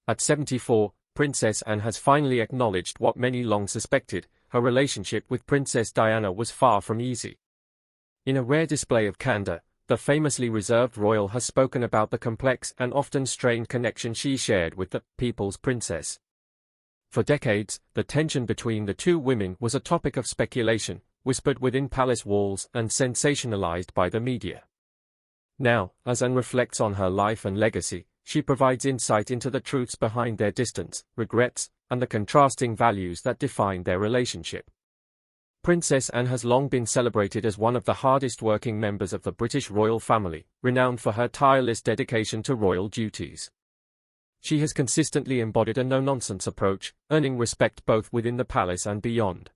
At 74, Princess Anne has finally acknowledged what many long suspected: her relationship with Princess Diana was far from easy. In a rare display of candor, the famously reserved royal has spoken about the complex and often strained connection she shared with the people's princess. For decades, the tension between the two women was a topic of speculation, whispered within palace walls and sensationalized by the media. Now, as Anne reflects on her life and legacy, she provides insight into the truths behind their distance, regrets, and the contrasting values that define their relationship. Princess Anne has long been celebrated as one of the hardest-working members of the British royal family, renowned for her tireless dedication to royal duties. She has consistently embodied a no-nonsense approach, earning respect both within the palace and beyond.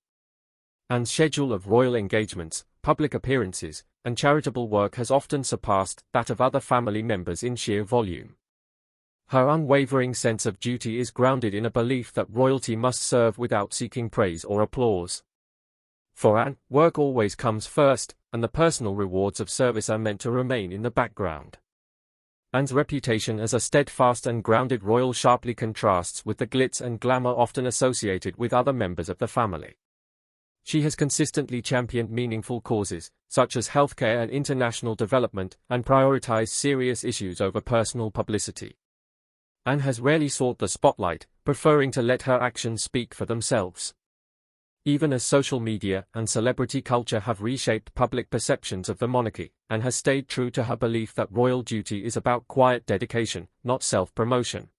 Anne's schedule of royal engagements, public appearances, and charitable work has often surpassed that of other family members in sheer volume. Her unwavering sense of duty is grounded in a belief that royalty must serve without seeking praise or applause. For Anne, work always comes first, and the personal rewards of service are meant to remain in the background. Anne's reputation as a steadfast and grounded royal sharply contrasts with the glitz and glamour often associated with other members of the family. She has consistently championed meaningful causes, such as healthcare and international development, and prioritized serious issues over personal publicity. Anne has rarely sought the spotlight, preferring to let her actions speak for themselves. Even as social media and celebrity culture have reshaped public perceptions of the monarchy, Anne has stayed true to her belief that royal duty is about quiet dedication, not self-promotion.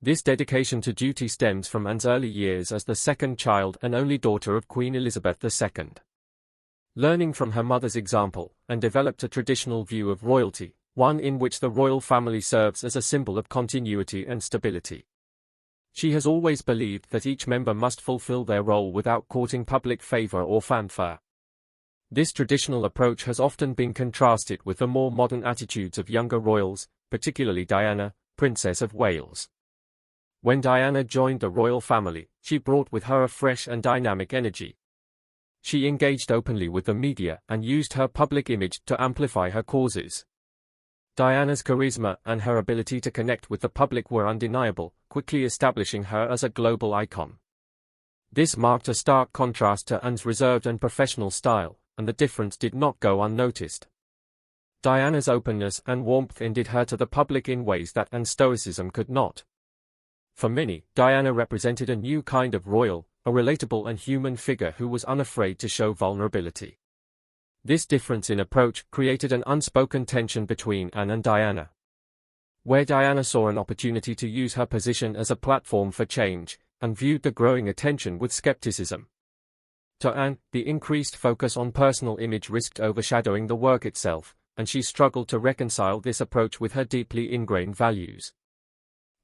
This dedication to duty stems from Anne's early years as the second child and only daughter of Queen Elizabeth II. Learning from her mother's example, Anne developed a traditional view of royalty, one in which the royal family serves as a symbol of continuity and stability. She has always believed that each member must fulfill their role without courting public favor or fanfare. This traditional approach has often been contrasted with the more modern attitudes of younger royals, particularly Diana, Princess of Wales. When Diana joined the royal family, she brought with her a fresh and dynamic energy. She engaged openly with the media and used her public image to amplify her causes. Diana's charisma and her ability to connect with the public were undeniable, quickly establishing her as a global icon. This marked a stark contrast to Anne's reserved and professional style, and the difference did not go unnoticed. Diana's openness and warmth endeared her to the public in ways that Anne's stoicism could not. For many, Diana represented a new kind of royal, a relatable and human figure who was unafraid to show vulnerability. This difference in approach created an unspoken tension between Anne and Diana. Where Diana saw an opportunity to use her position as a platform for change, Anne viewed the growing attention with skepticism. To Anne, the increased focus on personal image risked overshadowing the work itself, and she struggled to reconcile this approach with her deeply ingrained values.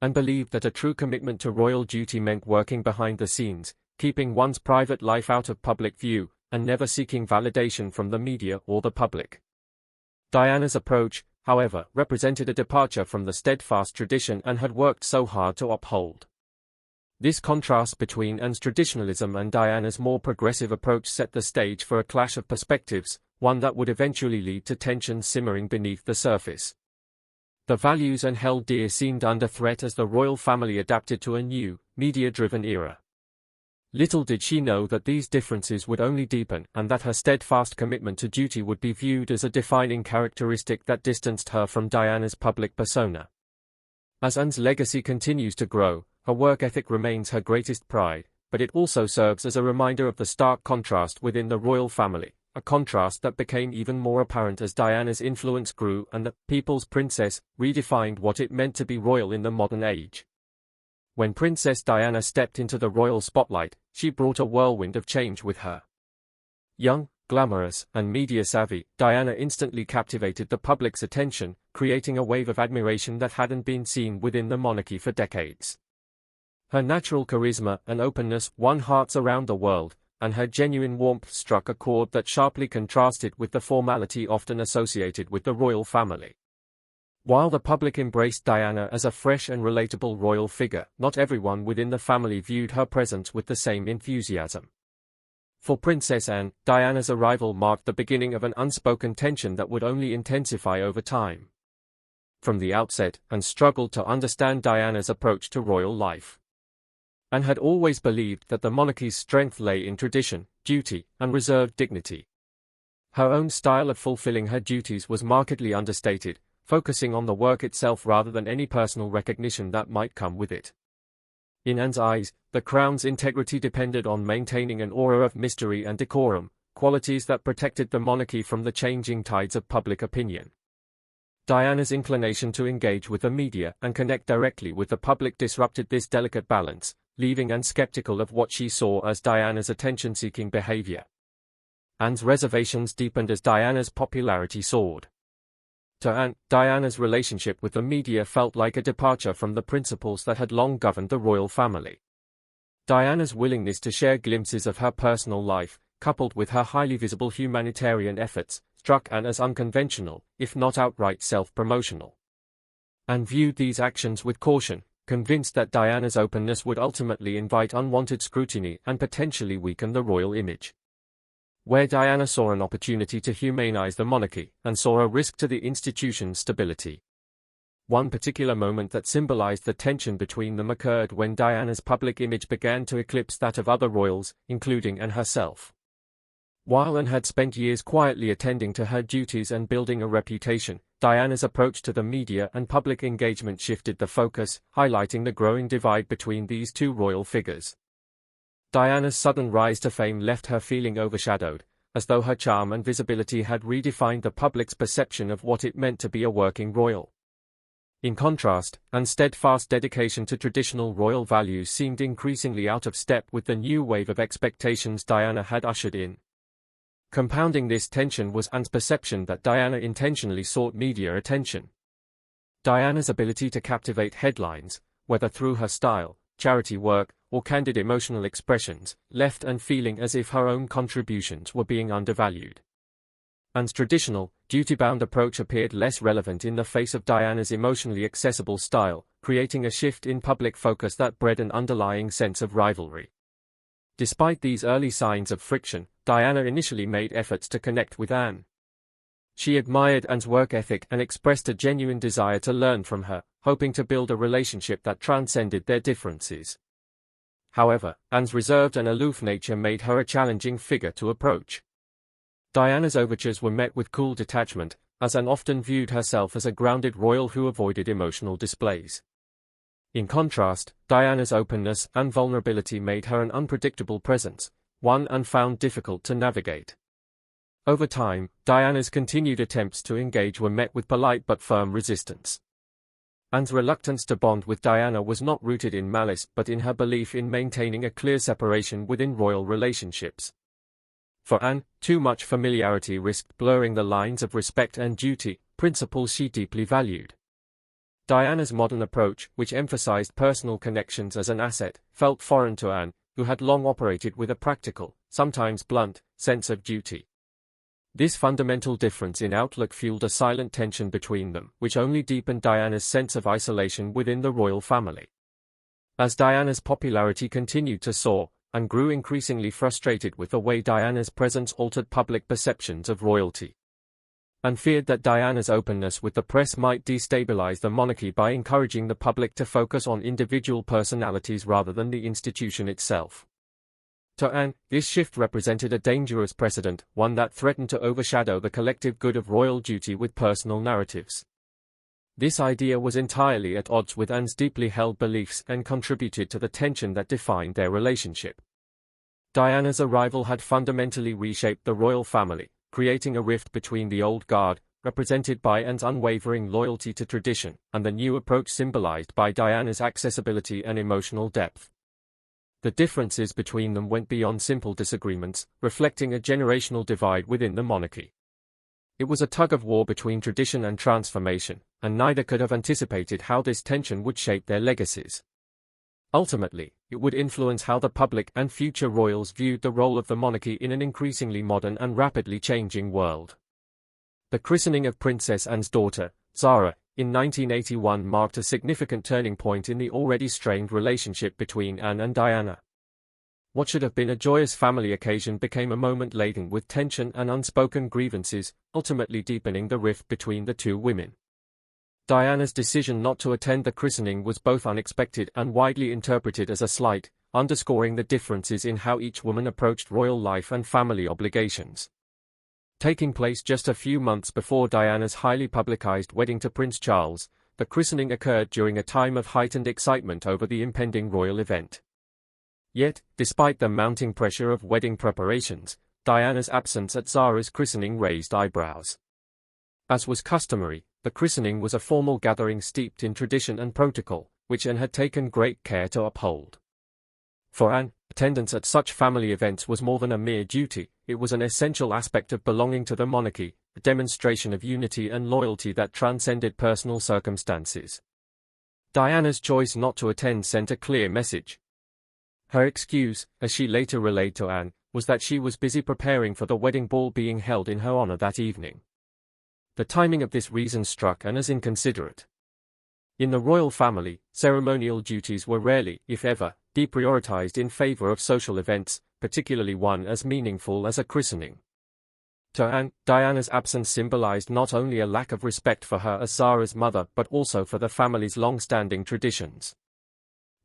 Anne believed that a true commitment to royal duty meant working behind the scenes, keeping one's private life out of public view, and never seeking validation from the media or the public. Diana's approach, however, represented a departure from the steadfast tradition Anne had worked so hard to uphold. This contrast between Anne's traditionalism and Diana's more progressive approach set the stage for a clash of perspectives, one that would eventually lead to tensions simmering beneath the surface. The values Anne held dear seemed under threat as the royal family adapted to a new, media-driven era. Little did she know that these differences would only deepen, and that her steadfast commitment to duty would be viewed as a defining characteristic that distanced her from Diana's public persona. As Anne's legacy continues to grow, her work ethic remains her greatest pride, but it also serves as a reminder of the stark contrast within the royal family, a contrast that became even more apparent as Diana's influence grew and the people's princess redefined what it meant to be royal in the modern age. When Princess Diana stepped into the royal spotlight, she brought a whirlwind of change with her. Young, glamorous, and media-savvy, Diana instantly captivated the public's attention, creating a wave of admiration that hadn't been seen within the monarchy for decades. Her natural charisma and openness won hearts around the world, and her genuine warmth struck a chord that sharply contrasted with the formality often associated with the royal family. While the public embraced Diana as a fresh and relatable royal figure, not everyone within the family viewed her presence with the same enthusiasm. For Princess Anne, Diana's arrival marked the beginning of an unspoken tension that would only intensify over time. from the outset, and struggled to understand Diana's approach to royal life. Anne had always believed that the monarchy's strength lay in tradition, duty, and reserved dignity. Her own style of fulfilling her duties was markedly understated, focusing on the work itself rather than any personal recognition that might come with it. In Anne's eyes, the crown's integrity depended on maintaining an aura of mystery and decorum, qualities that protected the monarchy from the changing tides of public opinion. Diana's inclination to engage with the media and connect directly with the public disrupted this delicate balance, leaving Anne skeptical of what she saw as Diana's attention-seeking behavior. Anne's reservations deepened as Diana's popularity soared. To Anne, Diana's relationship with the media felt like a departure from the principles that had long governed the royal family. Diana's willingness to share glimpses of her personal life, coupled with her highly visible humanitarian efforts, struck Anne as unconventional, if not outright self-promotional. Anne viewed these actions with caution, convinced that Diana's openness would ultimately invite unwanted scrutiny and potentially weaken the royal image. Where Diana saw an opportunity to humanize the monarchy, and saw a risk to the institution's stability. One particular moment that symbolized the tension between them occurred when Diana's public image began to eclipse that of other royals, including Anne herself. While Anne had spent years quietly attending to her duties and building a reputation, Diana's approach to the media and public engagement shifted the focus, highlighting the growing divide between these two royal figures. Diana's sudden rise to fame left her feeling overshadowed, as though her charm and visibility had redefined the public's perception of what it meant to be a working royal. In contrast, Anne's steadfast dedication to traditional royal values seemed increasingly out of step with the new wave of expectations Diana had ushered in. Compounding this tension was Anne's perception that Diana intentionally sought media attention. Diana's ability to captivate headlines, whether through her style, charity work, or candid emotional expressions, left Anne feeling as if her own contributions were being undervalued. Anne's traditional, duty-bound approach appeared less relevant in the face of Diana's emotionally accessible style, creating a shift in public focus that bred an underlying sense of rivalry. Despite these early signs of friction, Diana initially made efforts to connect with Anne. She admired Anne's work ethic and expressed a genuine desire to learn from her, hoping to build a relationship that transcended their differences. However, Anne's reserved and aloof nature made her a challenging figure to approach. Diana's overtures were met with cool detachment, as Anne often viewed herself as a grounded royal who avoided emotional displays. In contrast, Diana's openness and vulnerability made her an unpredictable presence, one Anne found difficult to navigate. Over time, Diana's continued attempts to engage were met with polite but firm resistance. Anne's reluctance to bond with Diana was not rooted in malice but in her belief in maintaining a clear separation within royal relationships. For Anne, too much familiarity risked blurring the lines of respect and duty, principles she deeply valued. Diana's modern approach, which emphasized personal connections as an asset, felt foreign to Anne, who had long operated with a practical, sometimes blunt, sense of duty. This fundamental difference in outlook fueled a silent tension between them, which only deepened Diana's sense of isolation within the royal family. As Diana's popularity continued to soar, Anne grew increasingly frustrated with the way Diana's presence altered public perceptions of royalty. Anne feared that Diana's openness with the press might destabilize the monarchy by encouraging the public to focus on individual personalities rather than the institution itself. To Anne, this shift represented a dangerous precedent, one that threatened to overshadow the collective good of royal duty with personal narratives. This idea was entirely at odds with Anne's deeply held beliefs and contributed to the tension that defined their relationship. Diana's arrival had fundamentally reshaped the royal family, creating a rift between the old guard, represented by Anne's unwavering loyalty to tradition, and the new approach symbolized by Diana's accessibility and emotional depth. The differences between them went beyond simple disagreements, reflecting a generational divide within the monarchy. It was a tug-of-war between tradition and transformation, and neither could have anticipated how this tension would shape their legacies. Ultimately, it would influence how the public and future royals viewed the role of the monarchy in an increasingly modern and rapidly changing world. The christening of Princess Anne's daughter, Zara, in 1981 marked a significant turning point in the already strained relationship between Anne and Diana. What should have been a joyous family occasion became a moment laden with tension and unspoken grievances, ultimately deepening the rift between the two women. Diana's decision not to attend the christening was both unexpected and widely interpreted as a slight, underscoring the differences in how each woman approached royal life and family obligations. Taking place just a few months before Diana's highly publicized wedding to Prince Charles, the christening occurred during a time of heightened excitement over the impending royal event. Yet, despite the mounting pressure of wedding preparations, Diana's absence at Zara's christening raised eyebrows. As was customary, the christening was a formal gathering steeped in tradition and protocol, which Anne had taken great care to uphold. For Anne, attendance at such family events was more than a mere duty, it was an essential aspect of belonging to the monarchy, a demonstration of unity and loyalty that transcended personal circumstances. Diana's choice not to attend sent a clear message. Her excuse, as she later relayed to Anne, was that she was busy preparing for the wedding ball being held in her honor that evening. The timing of this reason struck Anne as inconsiderate. In the royal family, ceremonial duties were rarely, if ever, deprioritized in favor of social events, particularly one as meaningful as a christening. To Anne, Diana's absence symbolized not only a lack of respect for her as Zara's mother but also for the family's long-standing traditions.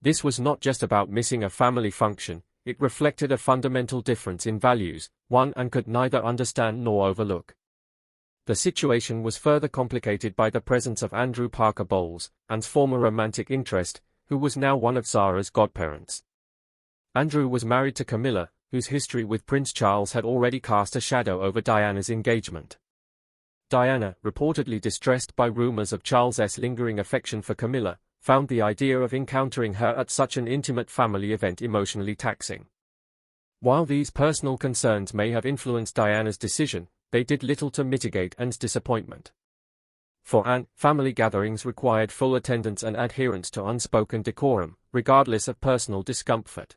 This was not just about missing a family function, it reflected a fundamental difference in values, one Anne could neither understand nor overlook. The situation was further complicated by the presence of Andrew Parker Bowles, Anne's former romantic interest, who was now one of Zara's godparents. Andrew was married to Camilla, whose history with Prince Charles had already cast a shadow over Diana's engagement. Diana, reportedly distressed by rumors of Charles's lingering affection for Camilla, found the idea of encountering her at such an intimate family event emotionally taxing. While these personal concerns may have influenced Diana's decision, they did little to mitigate Anne's disappointment. For Anne, family gatherings required full attendance and adherence to unspoken decorum, regardless of personal discomfort.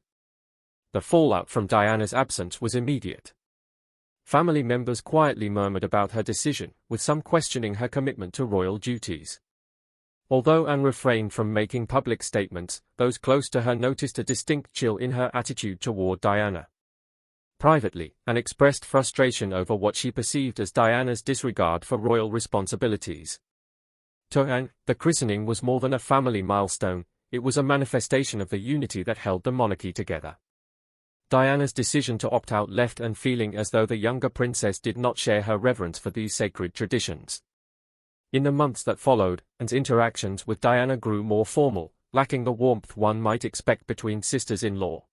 The fallout from Diana's absence was immediate. Family members quietly murmured about her decision, with some questioning her commitment to royal duties. Although Anne refrained from making public statements, those close to her noticed a distinct chill in her attitude toward Diana. Privately, Anne expressed frustration over what she perceived as Diana's disregard for royal responsibilities. To Anne, the christening was more than a family milestone, it was a manifestation of the unity that held the monarchy together. Diana's decision to opt out left Anne feeling as though the younger princess did not share her reverence for these sacred traditions. In the months that followed, Anne's interactions with Diana grew more formal, lacking the warmth one might expect between sisters-in-law.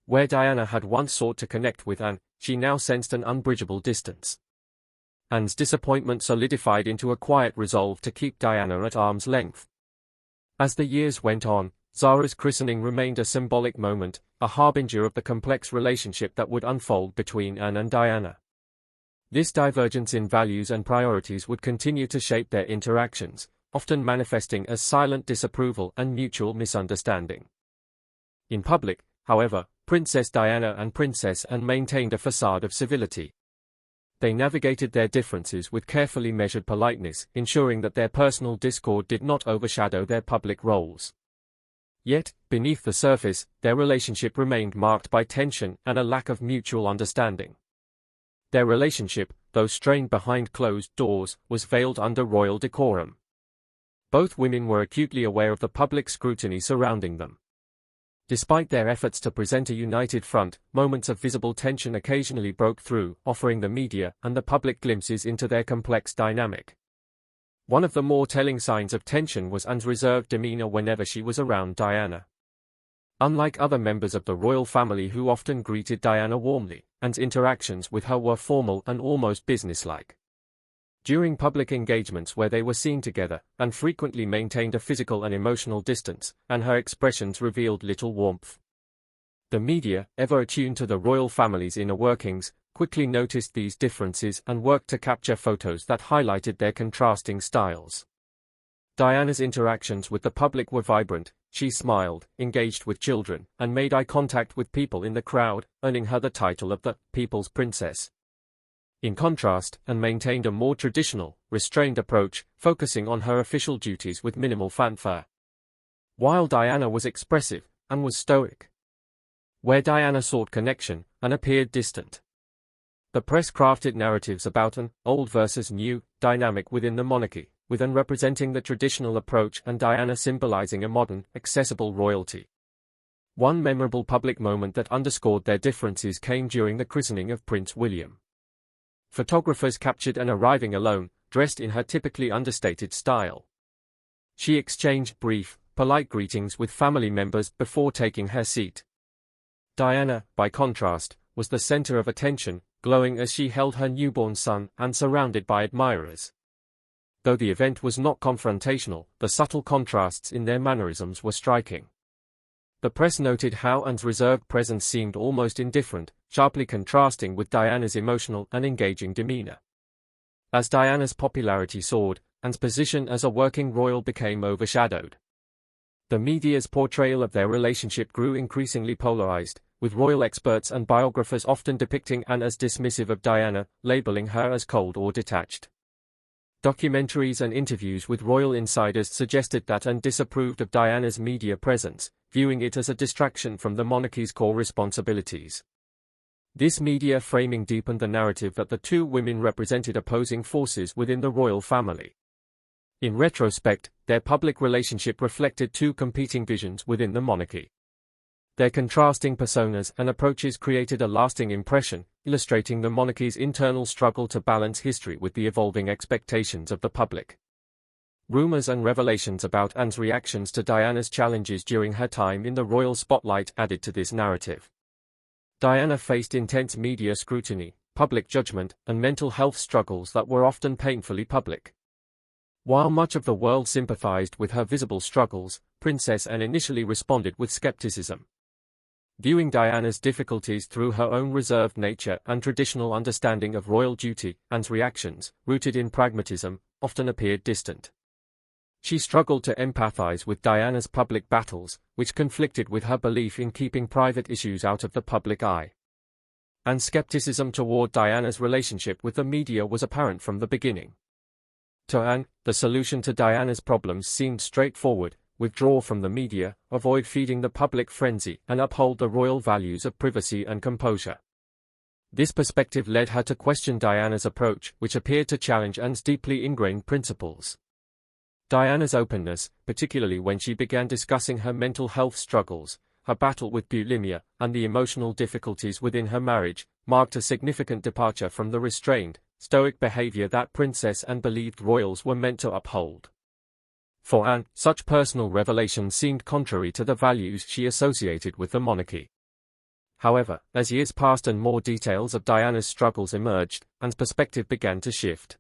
Where Diana had once sought to connect with Anne, she now sensed an unbridgeable distance. Anne's disappointment solidified into a quiet resolve to keep Diana at arm's length. As the years went on, Zara's christening remained a symbolic moment, a harbinger of the complex relationship that would unfold between Anne and Diana. This divergence in values and priorities would continue to shape their interactions, often manifesting as silent disapproval and mutual misunderstanding. In public, however, Princess Diana and Princess Anne maintained a facade of civility. They navigated their differences with carefully measured politeness, ensuring that their personal discord did not overshadow their public roles. Yet, beneath the surface, their relationship remained marked by tension and a lack of mutual understanding. Their relationship, though strained behind closed doors, was veiled under royal decorum. Both women were acutely aware of the public scrutiny surrounding them. Despite their efforts to present a united front, moments of visible tension occasionally broke through, offering the media and the public glimpses into their complex dynamic. One of the more telling signs of tension was Anne's reserved demeanor whenever she was around Diana. Unlike other members of the royal family who often greeted Diana warmly, Anne's interactions with her were formal and almost businesslike. During public engagements where they were seen together, Anne frequently maintained a physical and emotional distance, and her expressions revealed little warmth. The media, ever attuned to the royal family's inner workings, quickly noticed these differences and worked to capture photos that highlighted their contrasting styles. Diana's interactions with the public were vibrant. She smiled, engaged with children, and made eye contact with people in the crowd, earning her the title of the People's Princess. In contrast, Anne maintained a more traditional, restrained approach, focusing on her official duties with minimal fanfare. While Diana was expressive, Anne was stoic. Where Diana sought connection, Anne appeared distant. The press crafted narratives about an old versus new dynamic within the monarchy, with Anne representing the traditional approach and Diana symbolizing a modern, accessible royalty. One memorable public moment that underscored their differences came during the christening of Prince William. Photographers captured Anne arriving alone, dressed in her typically understated style. She exchanged brief, polite greetings with family members before taking her seat. Diana, by contrast, was the center of attention, glowing as she held her newborn son and surrounded by admirers. Though the event was not confrontational, the subtle contrasts in their mannerisms were striking. The press noted how Anne's reserved presence seemed almost indifferent, sharply contrasting with Diana's emotional and engaging demeanor. As Diana's popularity soared, Anne's position as a working royal became overshadowed. The media's portrayal of their relationship grew increasingly polarized, with royal experts and biographers often depicting Anne as dismissive of Diana, labeling her as cold or detached. Documentaries and interviews with royal insiders suggested that Anne disapproved of Diana's media presence, viewing it as a distraction from the monarchy's core responsibilities. This media framing deepened the narrative that the two women represented opposing forces within the royal family. In retrospect, their public relationship reflected two competing visions within the monarchy. Their contrasting personas and approaches created a lasting impression, illustrating the monarchy's internal struggle to balance history with the evolving expectations of the public. Rumors and revelations about Anne's reactions to Diana's challenges during her time in the royal spotlight added to this narrative. Diana faced intense media scrutiny, public judgment, and mental health struggles that were often painfully public. While much of the world sympathized with her visible struggles, Princess Anne initially responded with skepticism. Viewing Diana's difficulties through her own reserved nature and traditional understanding of royal duty, Anne's reactions, rooted in pragmatism, often appeared distant. She struggled to empathize with Diana's public battles, which conflicted with her belief in keeping private issues out of the public eye. And skepticism toward Diana's relationship with the media was apparent from the beginning. To Anne, the solution to Diana's problems seemed straightforward: withdraw from the media, avoid feeding the public frenzy, and uphold the royal values of privacy and composure. This perspective led her to question Diana's approach, which appeared to challenge Anne's deeply ingrained principles. Diana's openness, particularly when she began discussing her mental health struggles, her battle with bulimia, and the emotional difficulties within her marriage, marked a significant departure from the restrained, stoic behavior that Princess Anne believed royals were meant to uphold. For Anne, such personal revelations seemed contrary to the values she associated with the monarchy. However, as years passed and more details of Diana's struggles emerged, Anne's perspective began to shift.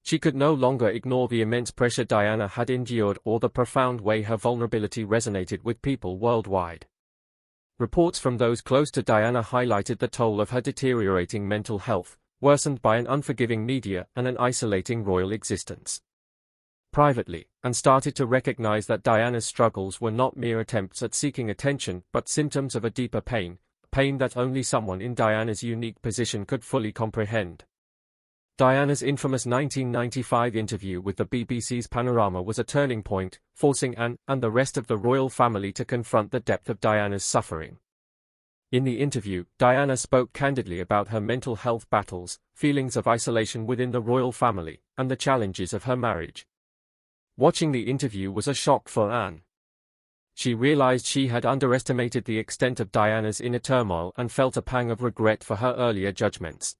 She could no longer ignore the immense pressure Diana had endured or the profound way her vulnerability resonated with people worldwide. Reports from those close to Diana highlighted the toll of her deteriorating mental health, worsened by an unforgiving media and an isolating royal existence. Privately, Anne started to recognize that Diana's struggles were not mere attempts at seeking attention but symptoms of a deeper pain, pain that only someone in Diana's unique position could fully comprehend. Diana's infamous 1995 interview with the BBC's Panorama was a turning point, forcing Anne and the rest of the royal family to confront the depth of Diana's suffering. In the interview, Diana spoke candidly about her mental health battles, feelings of isolation within the royal family, and the challenges of her marriage. Watching the interview was a shock for Anne. She realized she had underestimated the extent of Diana's inner turmoil and felt a pang of regret for her earlier judgments.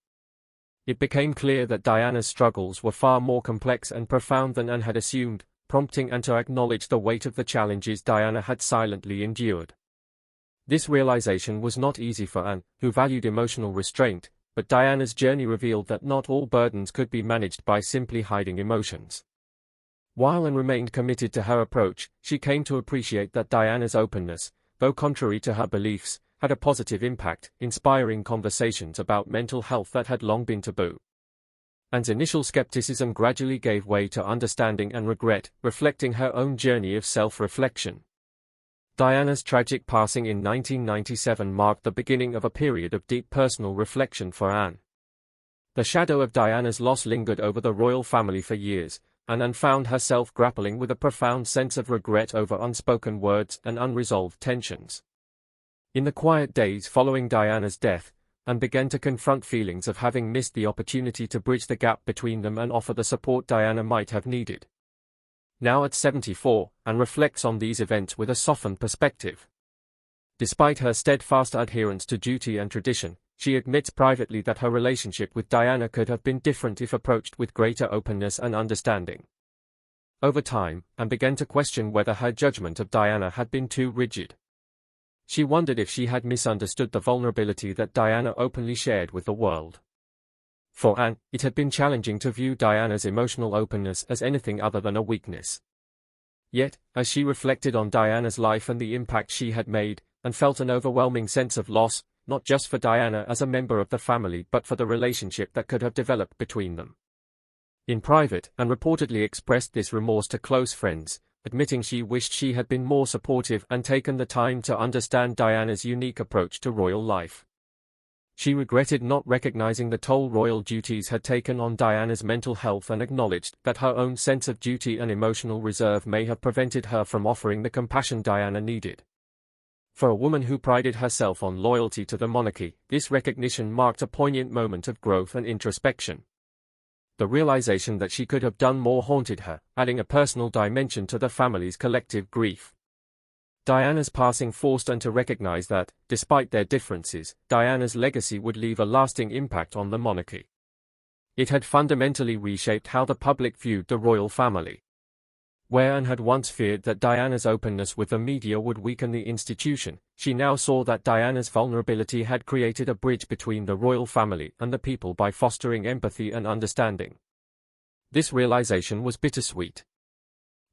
It became clear that Diana's struggles were far more complex and profound than Anne had assumed, prompting Anne to acknowledge the weight of the challenges Diana had silently endured. This realization was not easy for Anne, who valued emotional restraint, but Diana's journey revealed that not all burdens could be managed by simply hiding emotions. While Anne remained committed to her approach, she came to appreciate that Diana's openness, though contrary to her beliefs, had a positive impact, inspiring conversations about mental health that had long been taboo. Anne's initial skepticism gradually gave way to understanding and regret, reflecting her own journey of self-reflection. Diana's tragic passing in 1997 marked the beginning of a period of deep personal reflection for Anne. The shadow of Diana's loss lingered over the royal family for years, and Anne found herself grappling with a profound sense of regret over unspoken words and unresolved tensions. In the quiet days following Diana's death, and began to confront feelings of having missed the opportunity to bridge the gap between them and offer the support Diana might have needed. Now at 74, Anne reflects on these events with a softened perspective. Despite her steadfast adherence to duty and tradition, she admits privately that her relationship with Diana could have been different if approached with greater openness and understanding. Over time, Anne began to question whether her judgment of Diana had been too rigid. She wondered if she had misunderstood the vulnerability that Diana openly shared with the world. For Anne, it had been challenging to view Diana's emotional openness as anything other than a weakness. Yet, as she reflected on Diana's life and the impact she had made, and felt an overwhelming sense of loss, not just for Diana as a member of the family but for the relationship that could have developed between them. In private, Anne reportedly expressed this remorse to close friends, admitting she wished she had been more supportive and taken the time to understand Diana's unique approach to royal life. She regretted not recognizing the toll royal duties had taken on Diana's mental health and acknowledged that her own sense of duty and emotional reserve may have prevented her from offering the compassion Diana needed. For a woman who prided herself on loyalty to the monarchy, this recognition marked a poignant moment of growth and introspection. The realization that she could have done more haunted her, adding a personal dimension to the family's collective grief. Diana's passing forced Anne to recognize that, despite their differences, Diana's legacy would leave a lasting impact on the monarchy. It had fundamentally reshaped how the public viewed the royal family. Where Anne had once feared that Diana's openness with the media would weaken the institution, she now saw that Diana's vulnerability had created a bridge between the royal family and the people by fostering empathy and understanding. This realization was bittersweet.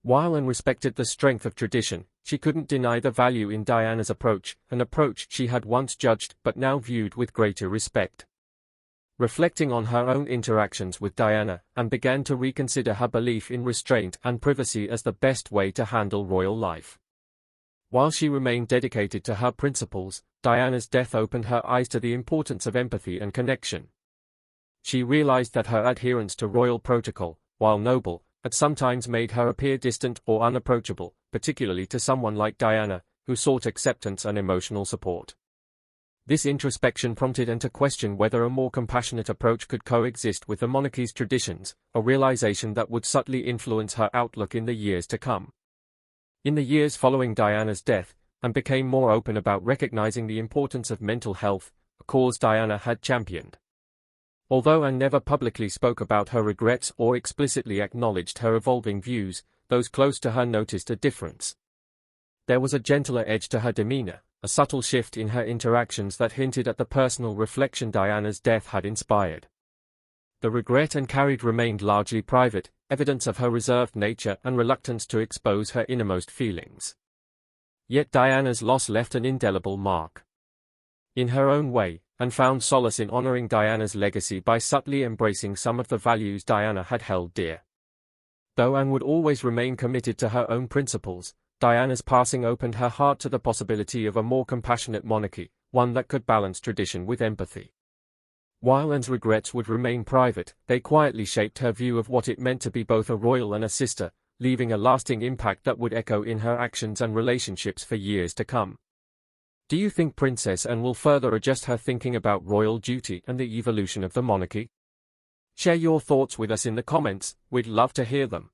While Anne respected the strength of tradition, she couldn't deny the value in Diana's approach, an approach she had once judged but now viewed with greater respect. Reflecting on her own interactions with Diana, Anne began to reconsider her belief in restraint and privacy as the best way to handle royal life. While she remained dedicated to her principles, Diana's death opened her eyes to the importance of empathy and connection. She realized that her adherence to royal protocol, while noble, had sometimes made her appear distant or unapproachable, particularly to someone like Diana, who sought acceptance and emotional support. This introspection prompted Anne to question whether a more compassionate approach could coexist with the monarchy's traditions, a realization that would subtly influence her outlook in the years to come. In the years following Diana's death, Anne became more open about recognizing the importance of mental health, a cause Diana had championed. Although Anne never publicly spoke about her regrets or explicitly acknowledged her evolving views, those close to her noticed a difference. There was a gentler edge to her demeanor, a subtle shift in her interactions that hinted at the personal reflection Diana's death had inspired. The regret Anne carried remained largely private, evidence of her reserved nature and reluctance to expose her innermost feelings. Yet Diana's loss left an indelible mark. In her own way, Anne found solace in honoring Diana's legacy by subtly embracing some of the values Diana had held dear. Though Anne would always remain committed to her own principles, Diana's passing opened her heart to the possibility of a more compassionate monarchy, one that could balance tradition with empathy. While Anne's regrets would remain private, they quietly shaped her view of what it meant to be both a royal and a sister, leaving a lasting impact that would echo in her actions and relationships for years to come. Do you think Princess Anne will further adjust her thinking about royal duty and the evolution of the monarchy? Share your thoughts with us in the comments, we'd love to hear them.